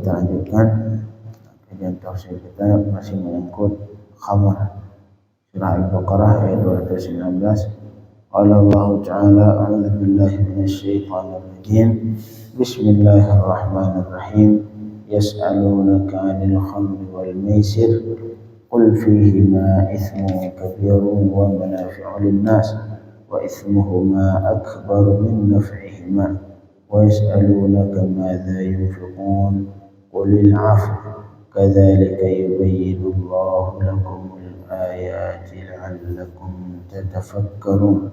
kita lanjutkan kajian tafsir kita masih menyangkut khamar. Surah Al-Baqarah ayat 219. Qala Allah Ta'ala a'udzu billahi minasy syaithanir rajim. Bismillahirrahmanirrahim. Yas'alunaka 'anil khamri wal maisir qul fihima ithmun kabirun wa manafi'u lin-nas wa ithmuhuma akbaru min naf'ihima wa yas'alunaka madza yunfiqun qulil 'afwa kadzalika yubayyinu Allahu lakumul ayati la'allakum tatafakkarun.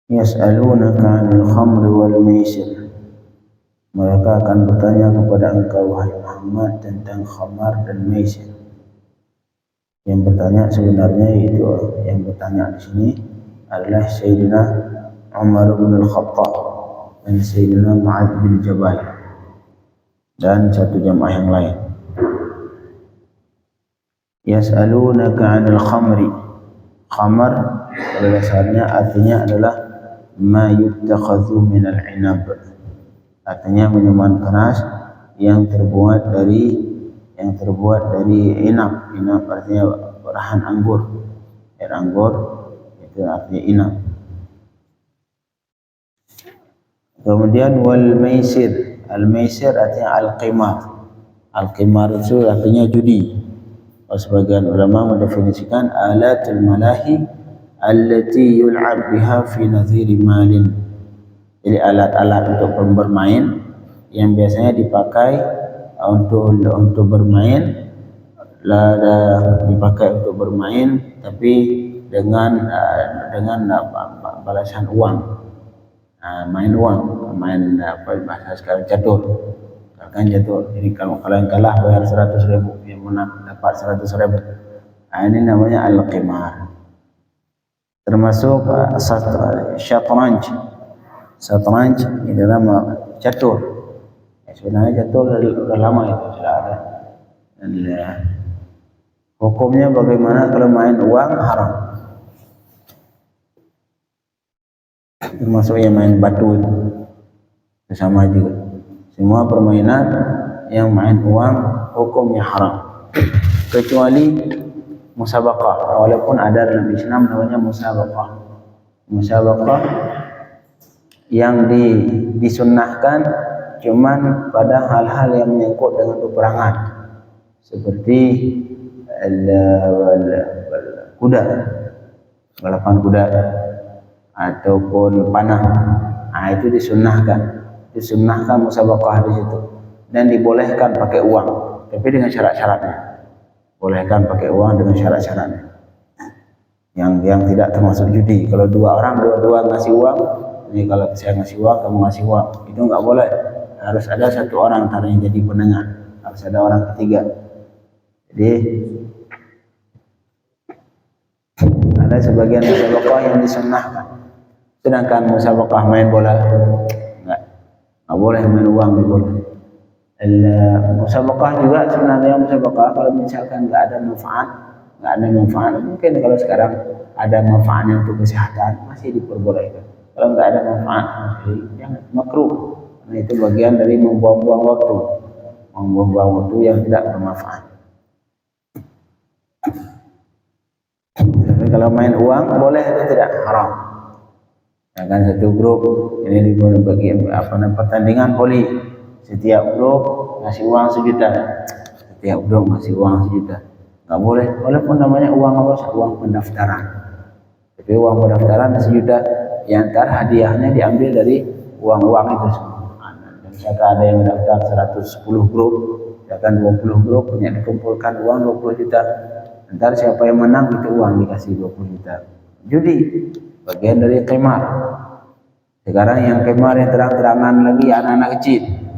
Yas'alunaka 'anil khamri wal maisir. Mereka akan bertanya kepada engkau wahai Muhammad tentang khamar dan maisir. Yang bertanya sebenarnya itu yang bertanya di sini adalah Sayyidina Umar bin Al-Khattab dan Sayyidina Mu'adz bin Jabal dan satu jamaah yang lain. Yas'alunaka 'anil khamri. Khamar pada dasarnya artinya adalah ma yuttakhadhu minal inab, artinya minuman keras yang terbuat dari inab. Inab artinya berahan anggur, air anggur itu artinya inab. Kemudian wal maisir, al maisir artinya al qimar. Al qimar itu artinya judi. Sebagian ulama mendefinisikan alatul malahi allati yul'ab biha fi nadhiri malin. Jadi alat-alat untuk bermain yang biasanya dipakai untuk bermain, tapi dengan balasan uang. Main uang, main apa bahasa sekarang catur. Kan catur. Jadi kalau yang kalah bayar 100.000, yang menang dapat 100.000. Ini namanya al-qimar. Termasuk syatranj. Syatranj ini nama catur. Sebenarnya catur sudah lama itu sudah ada. Dan hukumnya bagaimana kalau main uang haram? Termasuk yang main batu itu sama juga. Semua permainan yang main uang hukumnya haram, kecuali musabaqah. Walaupun ada dalam Islam namanya musabaqah. Musabaqah yang disunnahkan cuman pada hal-hal yang menyangkut dengan peperangan, seperti kuda, balapan kuda ataupun panah. Itu disunnahkan musabaqah di situ, dan dibolehkan pakai uang, tapi dengan syarat-syaratnya. Bolehkan pakai uang dengan syarat-syaratnya yang tidak termasuk judi. Kalau dua orang dua-dua ngasih uang, jadi kalau saya ngasih uang kamu ngasih uang, itu enggak boleh. Harus ada satu orang antara yang jadi penengah, harus ada orang ketiga. Jadi ada sebagian musabaqah yang disunnahkan, sedangkan musabaqah main bola enggak boleh, main uang boleh. Musabaqah juga sebenarnya musabaqah kalau misalkan enggak ada manfaat, mungkin kalau sekarang ada manfaatnya untuk kesehatan masih diperbolehkan. Kalau enggak ada manfaat masih jangan, makruh. Nah, itu bagian dari membuang-buang waktu yang tidak bermanfaat. Tapi kalau main uang boleh atau tidak? Haram. Ya kan, satu grup ini dibagi pertandingan voli. Setiap grup ngasih uang 1 juta. Setiap grup ngasih uang 1 juta. Enggak boleh, walaupun namanya uang uang pendaftaran. Tapi uang pendaftaran 1 juta, yang antar hadiahnya diambil dari uang-uang itu semua. Dan misalkan ada yang mendaftar 110 grup, misalkan 20 grup punya dikumpulkan uang 20 juta. Ntar siapa yang menang itu uang dikasih 20 juta. Judi, bagian dari qimar. Sekarang yang qimar yang terang-terangan lagi anak-anak kecil.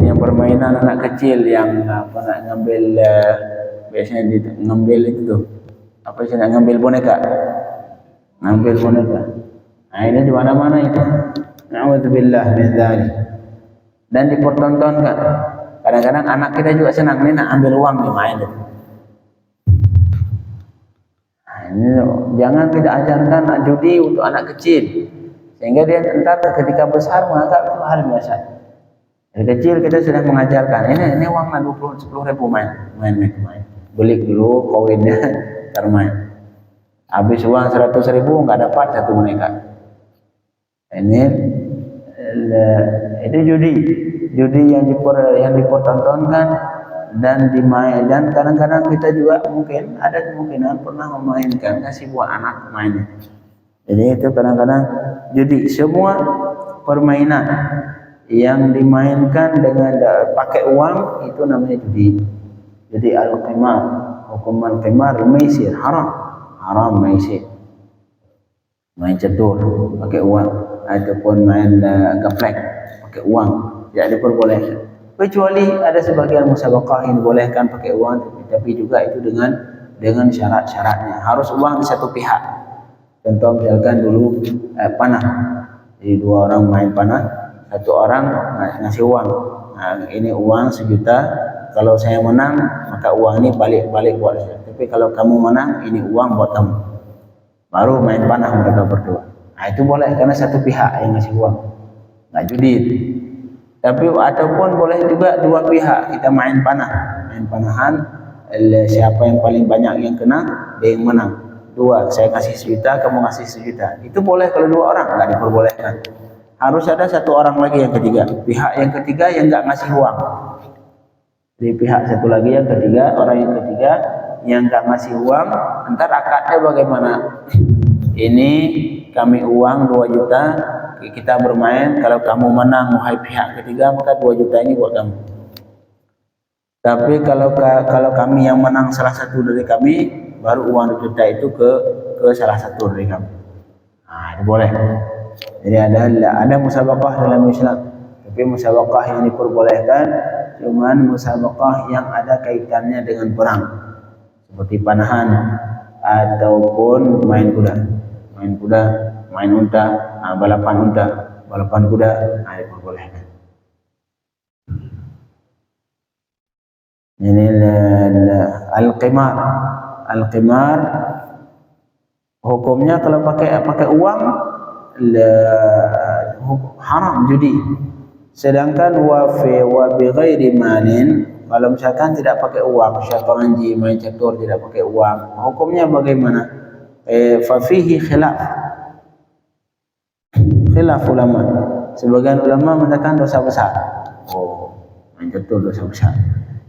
Yang permainan anak kecil yang nak ngambil biasanya ngambil itu tuh. Apa sih, ngambil boneka. Nah, ini di mana-mana itu. Na'udzubillah min dzalik. dan dipertontonkan. Kadang-kadang anak kita juga senang nih nak ambil uang nih main. Nah, ini jangan kita ajarkan judi untuk anak kecil sehingga dia entar ketika besar menganggap itu hal biasa. Dari kecil kita sudah mengajarkan ini uang 10 ribu main. Beli dulu koinnya termain. Habis uang 100 ribu nggak dapat satu boneka. Ini itu judi yang dipertontonkan dan dimain, dan kadang-kadang kita juga mungkin ada kemungkinan pernah memainkan, kasih buat anak main. Jadi itu kadang-kadang judi. Semua permainan yang dimainkan dengan pakai uang itu namanya judi. Jadi al-qimar, hukuman qimar maisir, haram maisir, main catur pakai uang ataupun main gaplek pakai uang tidak diperbolehkan, kecuali ada sebagian musabaqah yang dibolehkan pakai uang, tapi juga itu dengan syarat-syaratnya, harus uang di satu pihak. Contoh misalkan dulu panah, jadi 2 orang main panah, 1 orang ngasih uang, nah, ini uang 1 juta, kalau saya menang maka uang ini balik buat saya, tapi kalau kamu menang ini uang buat kamu, baru main panah mereka berdua. Nah itu boleh karena satu pihak yang ngasih uang, nggak judi. Tapi ataupun boleh juga 2 pihak kita main panahan, siapa yang paling banyak yang kena dia yang menang. 2, saya kasih 1 juta, kamu ngasih 1 juta, itu boleh kalau 2 orang, nggak diperbolehkan. Harus ada 1 orang lagi yang ketiga, pihak yang ketiga yang nggak ngasih uang. Jadi pihak 1 lagi yang ketiga, orang yang ketiga yang nggak ngasih uang, entar akadnya bagaimana? Ini kami uang 2 juta, kita bermain, kalau kamu menang wahai pihak ketiga maka 2 juta ini buat kamu. Tapi kalau kami yang menang salah satu dari kami, baru uang 2 juta itu ke salah satu dari kami. Nah, itu boleh. Jadi ada musabaqah dalam Islam, tapi musabaqah yang diperbolehkan cuman musabaqah yang ada kaitannya dengan perang, seperti panahan ataupun main kuda, main unta, balapan kuda, diperbolehkan. Ini al-qimar hukumnya kalau pakai uang haram judi. Sedangkan wa bi ghairi malin, kalau misalkan tidak pakai uang, syataranji, main catur tidak pakai uang, hukumnya bagaimana? Fa fihi khilaf ulama. Sebagian ulama mengatakan dosa besar. Main catur dosa besar.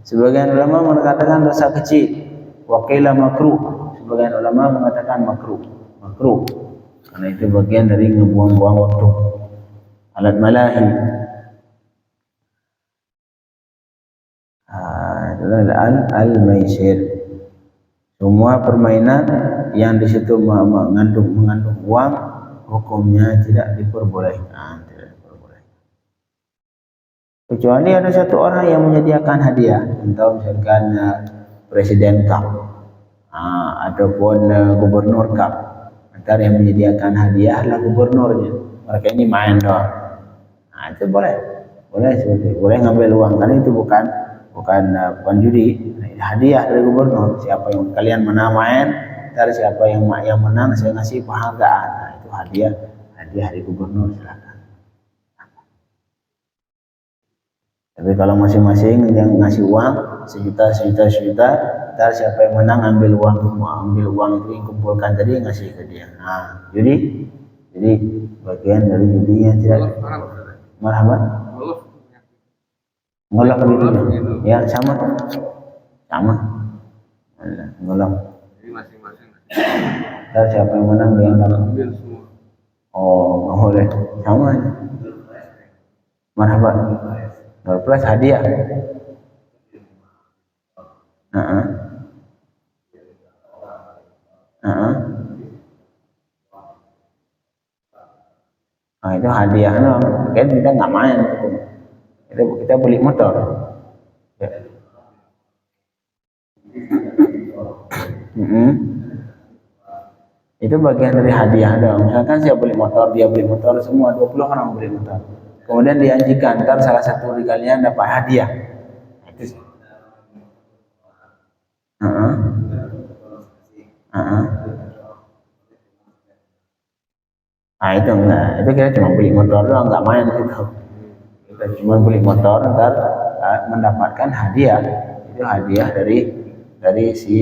Sebagian ulama mengatakan dosa kecil. Wa qila makruh. Sebagian ulama mengatakan makruh. Karena itu bagian dari ngebuang-buang waktu. Alat malahi. Al-maisir. Semua permainan yang di situ mengandung uang, hukumnya tidak diperbolehkan. Kecuali ada 1 orang yang menyediakan hadiah, contoh misalkan presiden cup, ataupun gubernur cup. Antara yang menyediakan hadiah adalah gubernurnya, mereka ini main doang. Nah, itu boleh seperti boleh ngambil uang, karena itu bukan judi, hadiah dari gubernur. Siapa yang kalian menang main, dari siapa yang menang saya ngasih penghargaan. Nah, itu hadiah dari gubernur, silakan. Tapi kalau masing-masing yang ngasih uang 1 juta, ntar siapa yang menang ambil uang itu yang kumpulkan tadi ngasih ke dia. Nah, jadi bagian dari judinya tidak marhaban. Ngolok begitu ya, sama. Ngolok. Jadi masing-masing. Ntar siapa yang menang dia yang ambil semua. Boleh. Sama. Marhaban. Plus hadiah. Itu hadiah kan kita nggak main gitu. Kita beli motor. Ya. Itu bagian dari hadiah dong. Misalkan saya beli motor, dia beli motor, semua 20 orang beli motor. kemudian dianjingkan ntar salah satu dari kalian dapat hadiah. Itu. Nah itu enggak, itu kita cuma beli motor doang, nggak main gitu. Kita cuma beli motor, ntar mendapatkan hadiah. Itu hadiah dari si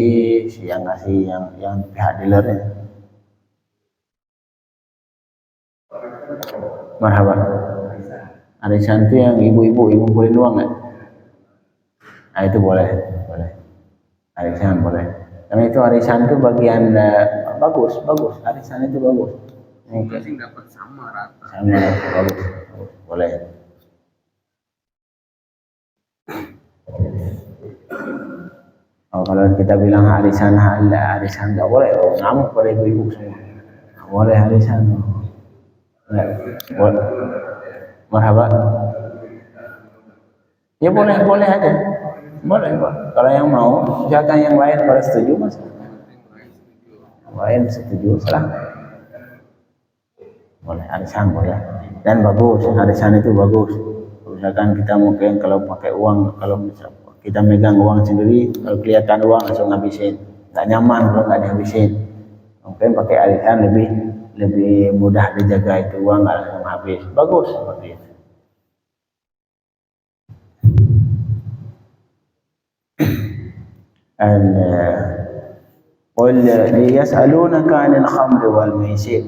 yang ngasih yang pihak dealernya. Marhaba. Arisan itu yang ibu-ibu kumpulin uang nggak? Nah itu boleh. Arisan boleh. Karena itu arisan itu bagian bagus. Arisan itu bagus. Masing dapat sama rata. Sama bagus. Boleh. Oh, kalau kita bilang arisan nggak boleh, ngamuk pada ibu-ibu semua. Nggak boleh arisan. Boleh. Marhaba. Ya boleh aja. Boleh. Kalau yang mau, misalkan yang lain pada setuju, mas. Yang lain setuju, salah. Boleh, arisan boleh. Dan bagus, arisan itu bagus. Misalkan kita mungkin kalau pakai uang, kalau misalkan kita megang uang sendiri, kalau kelihatan uang langsung ngabisin, nggak nyaman kalau nggak dihabisin. Mungkin pakai arisan lebih mudah dijaga itu uang, nggak langsung habis. Bagus seperti itu. Qul yas'alunaka 'anil khamri wal maisir.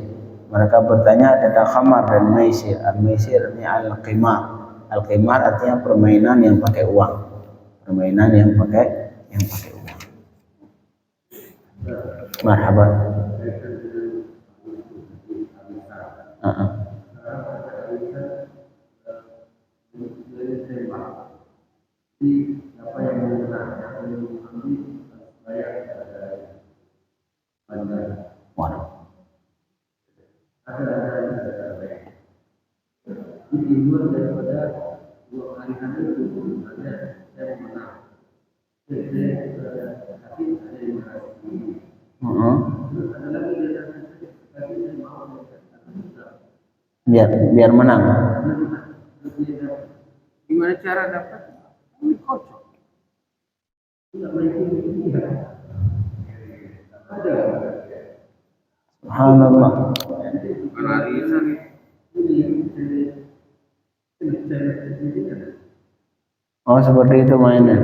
Mereka bertanya tentang khamar dan maisir. Al-maisir ini al-qimar. Al-qimar artinya permainan yang pakai uang. Permainan yang pakai uang. Marhaba. Waduh. Biar menang. Gimana cara dapat? Kocok. Subhanallah. Oh seperti itu mainnya.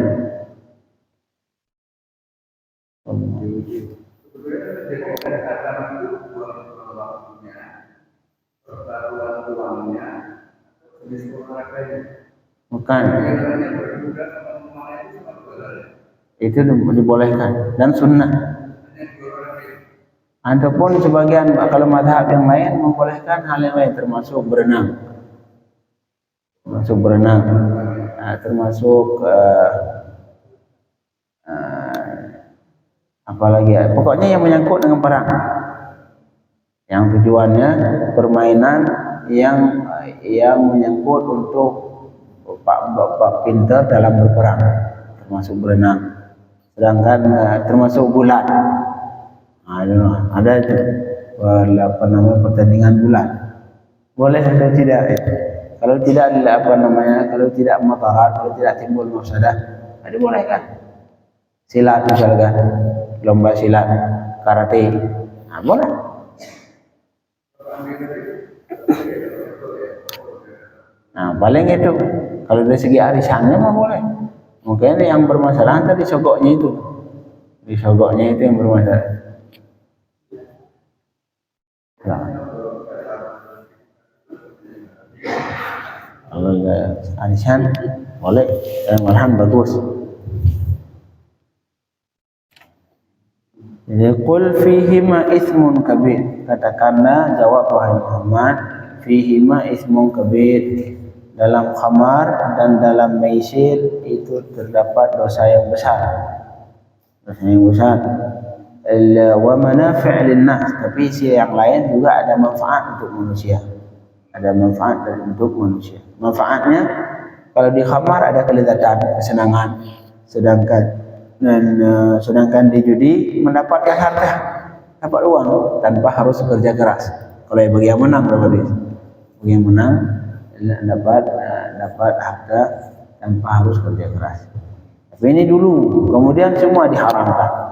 Bukan. Itu dibolehkan dan sunnah. Ataupun sebagian kalau mazhab yang lain membolehkan hal yang lain termasuk berenang. Termasuk apalagi ya, pokoknya yang menyangkut dengan perang. Yang tujuannya permainan yang menyangkut untuk bapak pintar dalam berperang, termasuk berenang. Sedangkan termasuk bulan. Ada itu pertandingan bulan. Boleh atau tidak itu? Kalau tidak kalau tidak matarat, kalau tidak timbul mafsadah, dibolehkan. Silat misalkan, lomba silat, karate, boleh. Nah, paling itu. Kalau dari segi arisannya mah boleh. Mungkin yang bermasalah tadi disogoknya itu. Disogoknya itu yang bermasalah. Nah. Kalau arisan boleh, malahan bagus. Jadi qul fihima ismun kabir. Katakanlah jawab wahai Muhammad, fihima ismun kabir. Dalam khamar dan dalam maisir itu terdapat dosa yang besar. Wa manafi' lin-nas, tapi sisi yang lain juga ada manfaat untuk manusia. Ada manfaat untuk manusia. Manfaatnya kalau di khamar ada kelezatan, kesenangan. Sedangkan di judi mendapatkan harta, dapat uang tanpa harus kerja keras. Kalau bagi yang menang berarti. Bagi yang menang dapat harta tanpa harus kerja keras. Tapi ini dulu, kemudian semua diharamkan.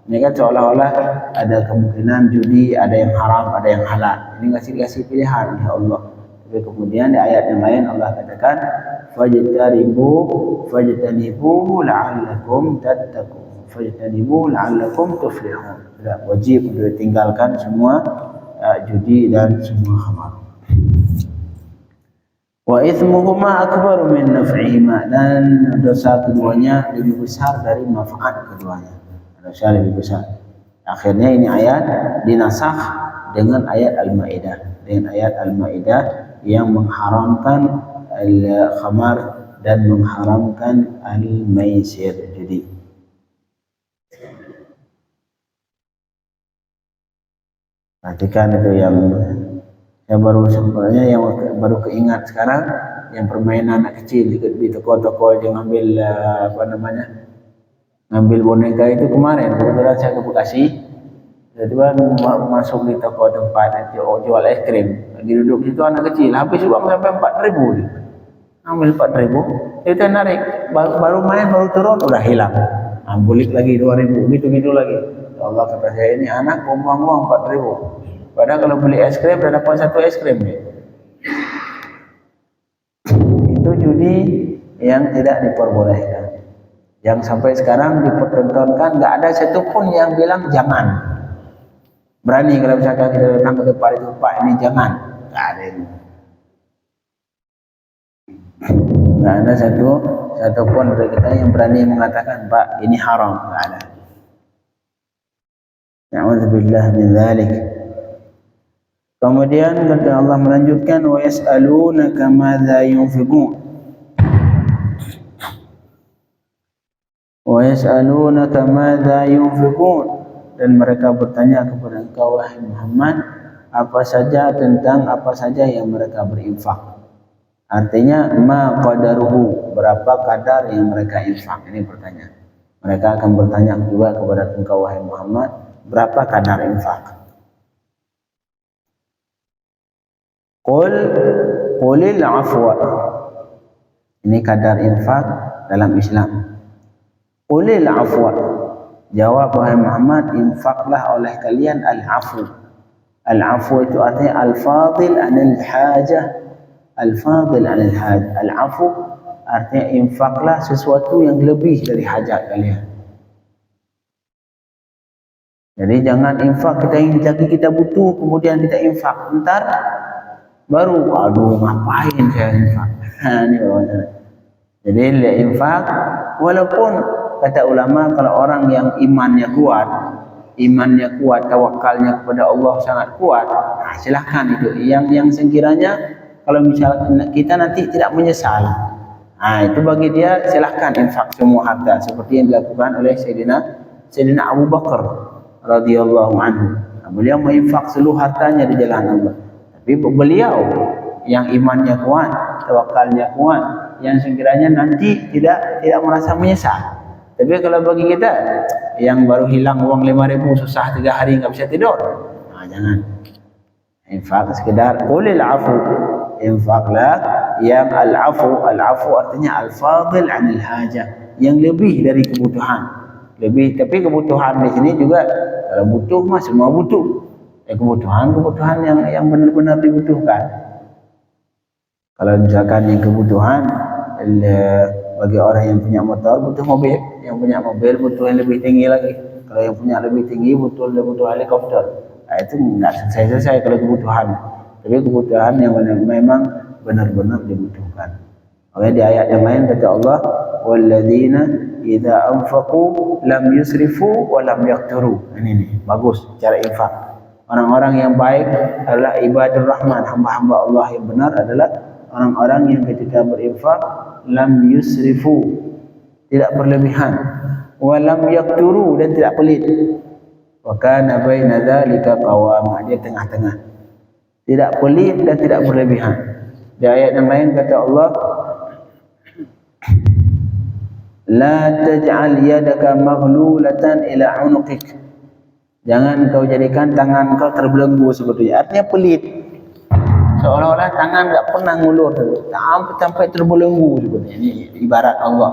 Ini kan seolah-olah ada kemungkinan judi, ada yang haram, ada yang halal. Ini kasih pilihan ya Allah. Tapi kemudian di ayat yang lain Allah katakan fajtanibu la'allakum tattaqun. Fajtanibu la'allakum tuflihun. Sudah wajib untuk tinggalkan semua judi dan semua khamar. Wa ithmuhuma akbaru min naf'ihima, dan dosa keduanya lebih besar dari manfaat keduanya. Dosa lebih besar. Akhirnya ini ayat dinasakh dengan ayat Al-Maidah, yang mengharamkan al-khamar dan mengharamkan al-maisir, judi. Perhatikan itu yang saya baru sebenarnya yang baru keingat sekarang, yang permainan anak kecil di toko-toko dia ngambil ngambil boneka itu kemarin. Kebetulan saya ke Bekasi, tiba-tiba masuk di toko tempat jual es krim. Lagi duduk situ anak kecil, habis uang sampai 4.000 dia. Ambil 4.000, kita narik, baru main baru turun udah hilang. Ambulik lagi 2.000, gitu lagi. Allah kata saya, ini anak buang-buang 4.000. Padahal kalau beli es krim dan dapat 1 es krim nih. Itu judi yang tidak diperbolehkan. Yang sampai sekarang dipertontonkan, nggak ada satupun yang bilang jangan. Berani kalau misalkan kita datang ke tempat itu, Pak ini jangan. Nggak ada ini. Nggak ada satupun dari kita yang berani mengatakan Pak ini haram. Nggak ada. Na'udzubillah min dzalik. Kemudian kata Allah melanjutkan wa yas'alunaka madza yunfiqun. Wa yas'alunaka madza yunfiqun, dan mereka bertanya kepada engkau wahai Muhammad apa saja yang mereka berinfak. Artinya ma qadaruhu, berapa kadar yang mereka infak. Ini pertanyaan. Mereka akan bertanya juga kepada engkau wahai Muhammad, berapa kadar infak. Qulil afwa. Ini kadar infak dalam Islam. Qulil afwa. Jawab wahai Muhammad, infaklah oleh kalian al-afu. Al-afu itu artinya al-fadil anil hajah. Al-fadil anil hajah. Al-afu artinya infaklah sesuatu yang lebih dari hajat kalian. Jadi jangan infak kita butuh kemudian kita infak. Ntar baru aduh ngapain saya infak. Ini bagaimana. Jadi infak, walaupun kata ulama kalau orang yang imannya kuat, tawakalnya kepada Allah sangat kuat, nah silahkan itu. Yang sekiranya kalau misalnya kita nanti tidak menyesal, nah itu bagi dia silahkan infak semua harta seperti yang dilakukan oleh Sayyidina Abu Bakar radhiyallahu anhu. Beliau menginfak seluruh hartanya di jalan Allah. Tapi beliau yang imannya kuat, tawakalnya kuat, yang sekiranya nanti tidak merasa menyesal. Tapi kalau bagi kita yang baru hilang uang 5.000 susah 3 hari nggak bisa tidur, nah jangan. Infak sekedar qulil afu, infaklah yang al-afu artinya al-fadil anil hajah, yang lebih dari kebutuhan. Tapi kebutuhan di sini juga kalau butuh mah semua butuh. Kebutuhan yang benar-benar dibutuhkan. Kalau misalkan yang kebutuhan bagi orang yang punya motor butuh mobil, yang punya mobil butuh yang lebih tinggi lagi. Kalau yang punya lebih tinggi butuh helikopter. Nah, itu nggak selesai kalau kebutuhan. Tapi kebutuhan yang memang benar-benar dibutuhkan. Makanya di ayat yang lain kata Allah, walladzina idza anfaqu lam yusrifu wa lam yaqtaru. Ini bagus cara infak. Orang-orang yang baik adalah ibadur rahman, hamba-hamba Allah yang benar adalah orang-orang yang ketika berinfak lam yusrifu, tidak berlebihan, wa lam yaqturu, dan tidak pelit. Wa kana baina dzalika qawama, dia tengah-tengah, tidak pelit dan tidak berlebihan. Di ayat yang lain kata Allah, la taj'al yadaka maghlulatan ila 'unuqik. Jangan kau jadikan tangan kau terbelenggu seperti itu. Artinya pelit. seolah-olah tangan enggak pernah ngulur sampai terbelenggu sebenarnya. Ini ibarat Allah.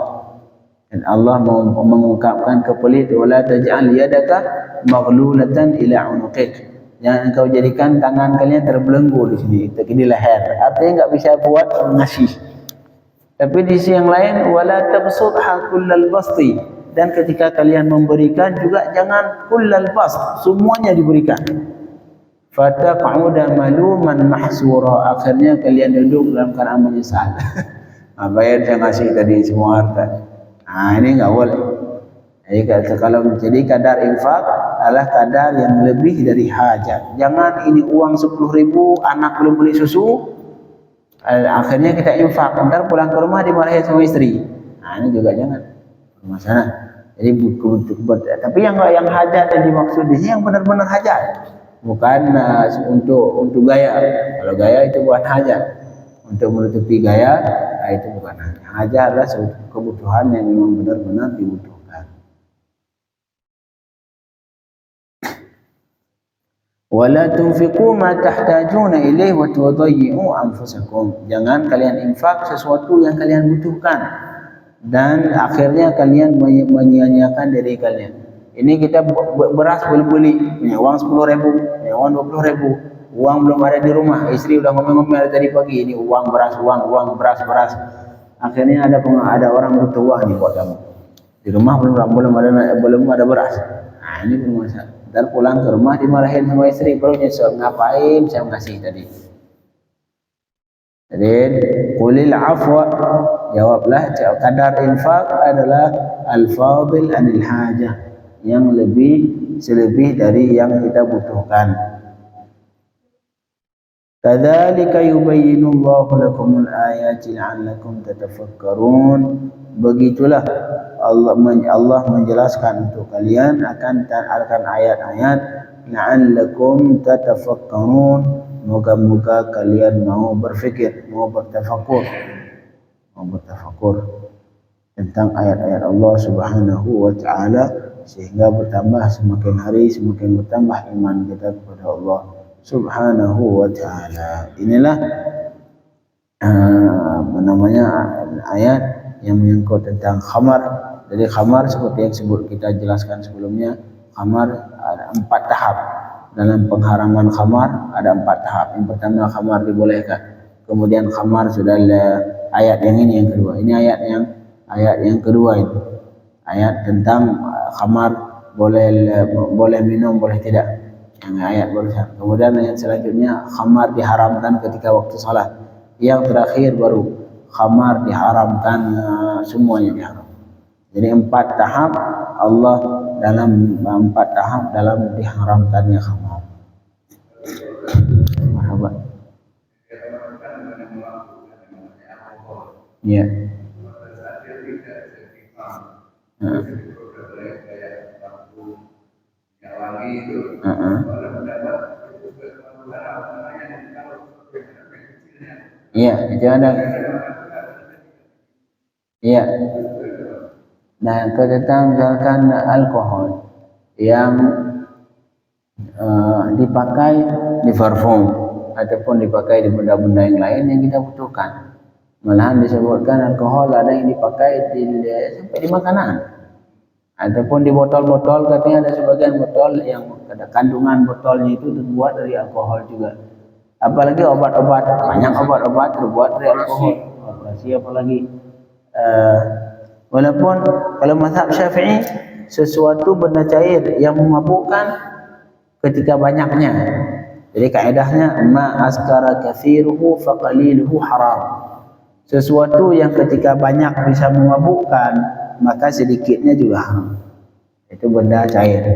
Dan Allah mengungkapkan kepelit, wala taj'al yadaka maghlulatan ila unuqik. Jangan engkau jadikan tangan kalian terbelenggu di sini, di leher. Artinya enggak bisa buat ngasih. Tapi di sisi yang lain, wala tabsutha kullal basti. Dan ketika kalian memberikan juga jangan kullal bast, semuanya diberikan. Fataq'uda maluman mahsura. Akhirnya kalian duduk dalam keadaan menyesal. Bayar saya ngasih tadi semua harta. Ini enggak boleh. Jadi kalau menjadi kadar infak adalah kadar yang lebih dari hajat. Jangan ini uang 10.000, anak belum beli susu, akhirnya kita infak, ntar pulang ke rumah dimarahin sama istri. Ini juga jangan. Masalah. Jadi tapi yang hajat yang dimaksud di sini yang benar-benar hajat. Bukan untuk gaya. Kalau gaya itu bukan hajat. Untuk menutupi gaya, itu bukan hajat. Hajat adalah suatu kebutuhan yang memang benar-benar dibutuhkan. Wala tunfiqu ma tahtajuna ilaihi wa tudayyi'u anfusakum. Jangan kalian infak sesuatu yang kalian butuhkan dan akhirnya kalian menyia-nyiakan diri kalian. Ini kita beras belum beli, punya uang 10.000, punya uang 20.000, uang belum ada di rumah, istri udah ngomel-ngomel dari pagi, ini uang beras, uang beras. Akhirnya ada orang butuh uang nih buat kamu. Di rumah belum ada beras. Ini bermasalah. Ntar pulang ke rumah dimarahin sama istri, baru nyesel, ngapain saya ngasih tadi. Jadi qulil afwa, jawablah kadar infak adalah al-fadil anil hajah, yang selebih dari yang kita butuhkan. Kadzalika yubayyinullahu lakumul ayati la'allakum tatafakkarun. Begitulah Allah menjelaskan untuk kalian akan ayat-ayat la'allakum tatafakkarun. Moga-moga kalian mau berfikir, mau bertafakur tentang ayat-ayat Allah Subhanahu wa taala, sehingga semakin hari semakin bertambah iman kita kepada Allah Subhanahu wa taala. Inilah ayat yang menyangkut tentang khamar. Jadi khamar seperti yang kita jelaskan sebelumnya, khamar ada 4 tahap. Dalam pengharaman khamar ada 4 tahap. Yang pertama, khamar dibolehkan. Kemudian khamar sudah ayat yang ini yang kedua. Ini ayat yang kedua itu. Ayat tentang khamar boleh minum, boleh tidak. Yang ayat barusan. Kemudian ayat selanjutnya khamar diharamkan ketika waktu salat. Yang terakhir baru khamar diharamkan, semuanya diharam. Jadi 4 tahap Allah dalam 4 tahap dalam diharamkannya khamar. Marhaba. Ya. Iya, itu ada. Iya. Nah, tentang misalkan alkohol yang dipakai di parfum ataupun dipakai di benda-benda yang lain yang kita butuhkan. Malahan disebutkan alkohol ada yang dipakai sampai di makanan ataupun di botol-botol. Katanya ada sebagian botol yang ada kandungan botolnya itu terbuat dari alkohol juga. Apalagi obat-obat, banyak obat-obat terbuat dari alkohol. Operasi apalagi. Walaupun kalau mazhab Syafi'i, sesuatu benda cair yang memabukkan ketika banyaknya. Jadi kaedahnya ma askara kathiruhu faqaliluhu haram. Sesuatu yang ketika banyak bisa memabukkan, maka sedikitnya juga haram. Itu benda cair.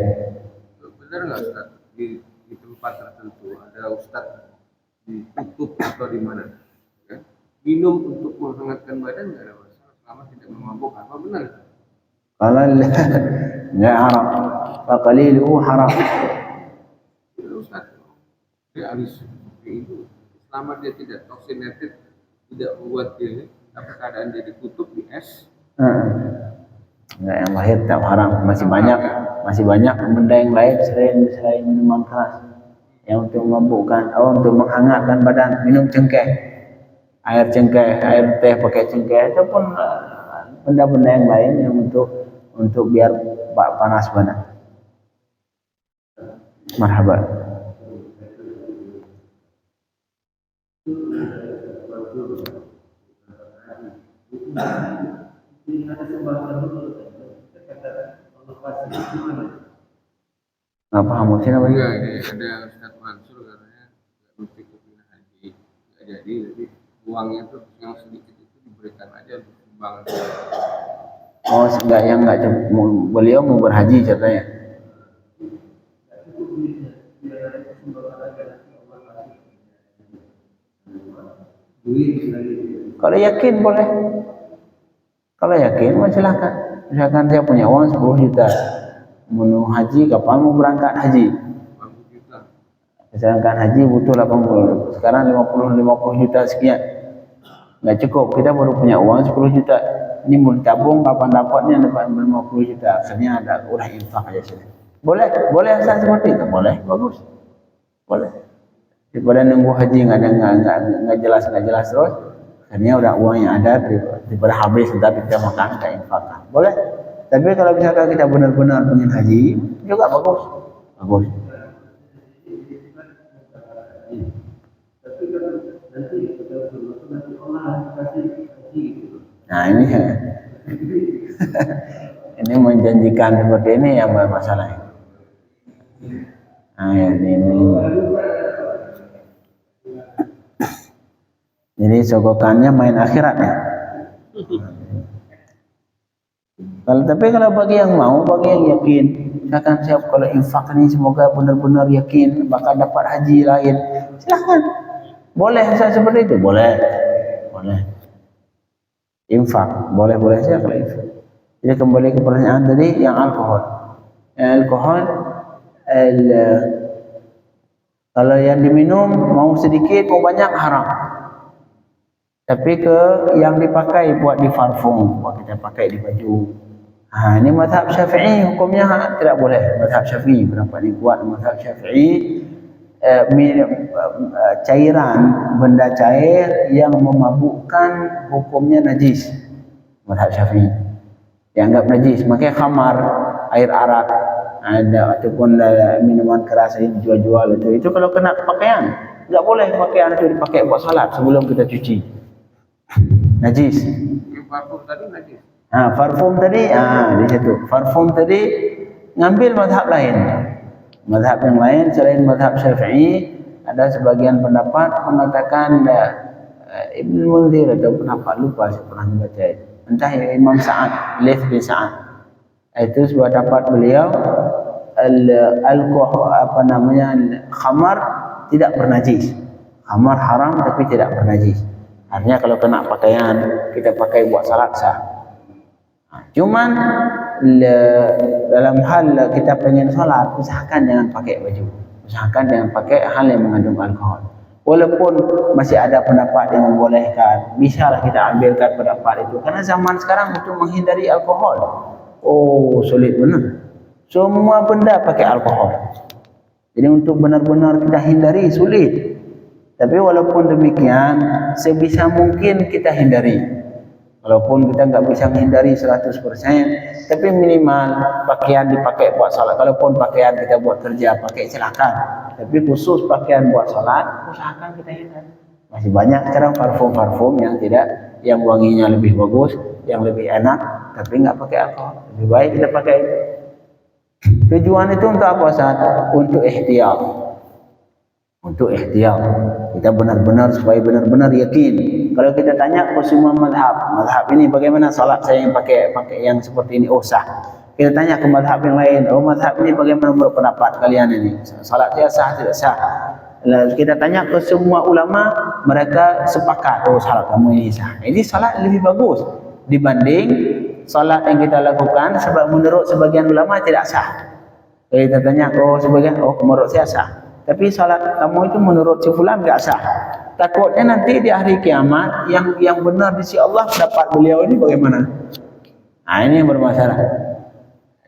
Benar nggak Ustaz? Di tempat tertentu ada Ustaz ditutup atau di mana? Ya? Minum untuk menghangatkan badan nggak ada masalah selama tidak memabukkan. Apa benar? Kalau nggak haram, faqaliluhu haram. Ustaz, dia harus seperti itu. Selama dia tidak toksinated, tidak membuat dia, tapi keadaan dia ditutup di es. Enggak, yang lahir tak haram. Masih banyak benda yang lain selain minuman keras yang untuk memabukkan, untuk menghangatkan badan, minum cengkeh, air cengkeh, air teh pakai cengkeh, ataupun benda-benda yang lain yang untuk biar panas badan. Marhaba. Nggak paham maksudnya apa? Enggak, ada Ustaz Mansur katanya nggak mesti kepindah haji, nggak jadi uangnya tuh yang sedikit itu diberikan aja untuk sumbangan. Oh, enggak, yang enggak, beliau mau berhaji katanya. Kalau yakin boleh. Kalau yakin, silakan. Misalkan saya punya uang 10 juta, mau haji, kapan mau berangkat haji? 80 juta. Misalkan haji butuh 80, sekarang 50 juta sekian. Nggak cukup, kita baru punya uang 10 juta. Ini mau ditabung, kapan dapatnya dapat 50 juta. Akhirnya ada udah infak aja sini. Boleh asal seperti itu, boleh, bagus. Boleh. Daripada nunggu haji nggak jelas terus, akhirnya udah uang yang ada daripada habis tapi kita makan kita infakkan. Boleh. Tapi kalau misalkan kita benar-benar ingin haji juga bagus. Nah ini ini menjanjikan seperti ini yang bermasalah. Nah ini. Jadi sogokannya main akhiratnya. Kalau bagi yang mau, bagi yang yakin, silakan siap kalau infak ini semoga benar-benar yakin bakal dapat haji lain. Silakan. Boleh saya seperti itu, boleh. Infak, boleh saja kalau infak. Jadi kembali ke pertanyaan tadi yang alkohol. Kalau yang diminum mau sedikit mau banyak haram. Tapi yang dipakai buat di parfum, buat kita pakai di baju. Ini mazhab Syafi'i hukumnya tidak boleh. Mazhab Syafi'i pendapat ini kuat. Mazhab Syafi'i cairan, benda cair yang memabukkan hukumnya najis. Mazhab Syafi'i dianggap najis. Makanya khamar, air arak, ada ataupun minuman keras yang dijual-jual itu kalau kena pakaian, enggak boleh pakaian itu dipakai buat salat sebelum kita cuci. Najis. Parfum tadi najis. Parfum tadi di situ. Parfum tadi ngambil mazhab lain. Mazhab yang lain selain mazhab Syafi'i, ada sebagian pendapat mengatakan Ibn Munzir atau pendapat lupa saya pernah membaca itu. Entah Imam Sa'ad, Laits bin Sa'ad. Itu sebuah pendapat beliau alkohol khamar tidak bernajis. Khamar haram tapi tidak bernajis. Artinya kalau kena pakaian kita pakai buat salat sah. Cuman dalam hal kita pengen salat, usahakan jangan pakai baju. Usahakan jangan pakai hal yang mengandung alkohol. Walaupun masih ada pendapat yang membolehkan, bisalah kita ambilkan pendapat itu. Karena zaman sekarang untuk menghindari alkohol, sulit benar. Semua benda pakai alkohol. Jadi untuk benar-benar kita hindari sulit. Tapi walaupun demikian, sebisa mungkin kita hindari. Walaupun kita nggak bisa menghindari 100%, tapi minimal pakaian dipakai buat salat. Kalaupun pakaian kita buat kerja, pakai silakan. Tapi khusus pakaian buat salat, usahakan kita hindari. Masih banyak sekarang parfum-parfum yang wanginya lebih bagus, yang lebih enak, tapi nggak pakai alkohol. Lebih baik kita pakai itu. Tujuan itu untuk apa, Ustaz? Untuk ihtiyat. Untuk ihtiyat. Kita benar-benar supaya benar-benar yakin. Kalau kita tanya ke semua mazhab ini bagaimana salat saya yang pakai yang seperti ini sah. Kita tanya ke mazhab yang lain, mazhab ini bagaimana menurut pendapat kalian ini? Salat saya sah tidak sah? Kita tanya ke semua ulama, mereka sepakat salat kamu ini sah. Ini salat lebih bagus dibanding salat yang kita lakukan sebab menurut sebagian ulama tidak sah. Kalau kita tanya menurut saya sah. Tapi salat kamu itu menurut si fulan enggak sah. Takutnya nanti di hari kiamat yang benar di sisi Allah pendapat beliau ini bagaimana? Ini yang bermasalah.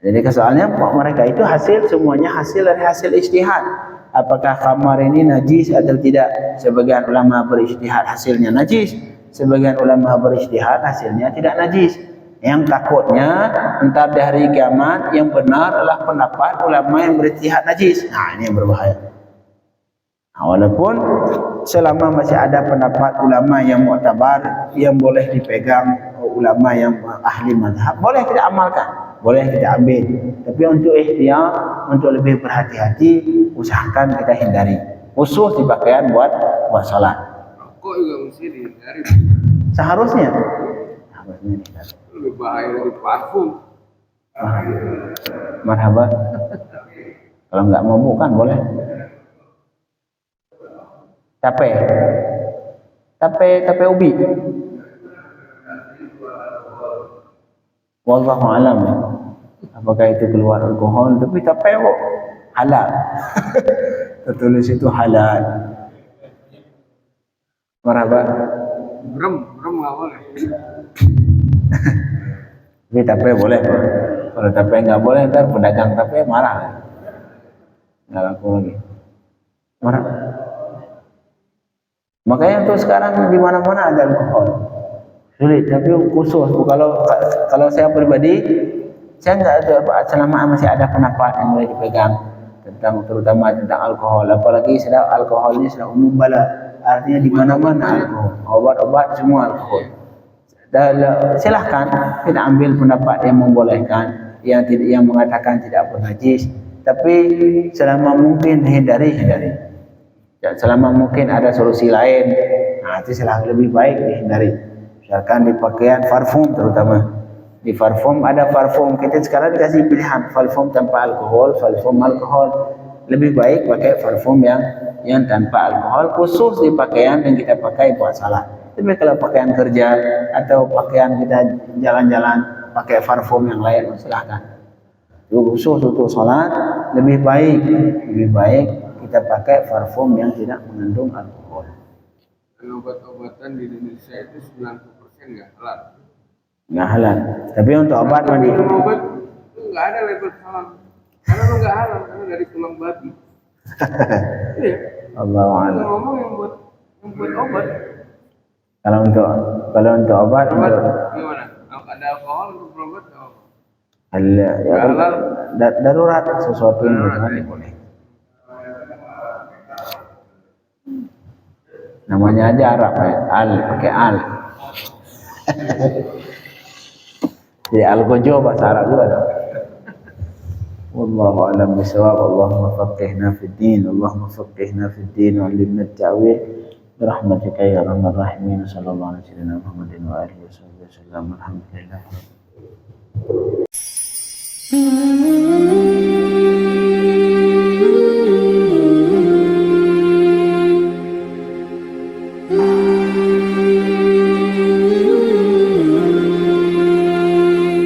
Jadi soalnya mereka itu semuanya hasil dari hasil ijtihad. apakah khamar ini najis atau tidak. Sebagian ulama berijtihad hasilnya najis, sebagian ulama berijtihad hasilnya tidak najis. Yang takutnya entar di hari kiamat yang benar adalah pendapat ulama yang berijtihad najis. Nah, ini yang berbahaya. Nah, walaupun selama masih ada pendapat ulama yang mu'tabar yang boleh dipegang, ulama yang ahli mazhab, boleh kita amalkan, boleh kita ambil. Tapi untuk ikhtiar, untuk lebih berhati-hati, usahakan kita hindari. Khusus di pakaian buat salat. Rokok juga mesti dihindari. Seharusnya dihindari. Lebih bahaya dari parfum. Marhaba. Kalau nggak mau bukan boleh. Tape ubi. Wallahu alam ya. Apakah itu keluar alkohol? Tapi tape kok halal. Tertulis itu halal. Marhaba. Brem nggak boleh. Tapi tape boleh. Kalau tape nggak boleh, ntar pedagang tape marah. Nggak laku lagi. Marah. Makanya untuk sekarang di mana-mana ada alkohol. Sulit, tapi khusus kalau saya pribadi, saya nggak ada, selama masih ada pendapat yang boleh dipegang terutama tentang alkohol. Apalagi alkohol ini sudah umum bala, artinya di mana-mana alkohol, obat-obat semua alkohol. Dan silahkan kita ambil pendapat yang membolehkan, yang mengatakan tidak bernajis, tapi selama mungkin hindari. Ya, selama mungkin ada solusi lain, nah itu silahkan, lebih baik dihindari. Misalkan di pakaian parfum, terutama di parfum ada parfum, kita sekarang dikasih pilihan parfum tanpa alkohol, parfum alkohol. Lebih baik pakai parfum yang tanpa alkohol, khusus di pakaian yang kita pakai buat salat. Tapi kalau pakaian kerja atau pakaian kita jalan-jalan pakai parfum yang lain, silahkan. Khusus untuk salat lebih baik kita pakai parfum yang tidak mengandung alkohol. Dan obat-obatan di Indonesia itu 90% nggak halal. Nggak halal. Tapi untuk obat mandi. Obat itu nggak ada label halal. Karena lo nggak halal, karena dari tulang babi. Iya. Allahu a'lam. Kalau ngomong yang buat obat. Kalau untuk obat Gimana? Kalau ada alkohol untuk berobat nggak apa? darurat, sesuatu yang darurat boleh. Namanya aja Arab ya, pakai al. Jadi al-gojo bahasa Arab juga dong. Wallahu a'lam bishawab. Allahumma faqihna fid din, Allahumma faqihna fid din wa 'allimna at-ta'wil. Birahmatika ya arhamar rahimin. Sallallahu alaihi wasallam Muhammadin wa alihi wasallam. Alhamdulillah.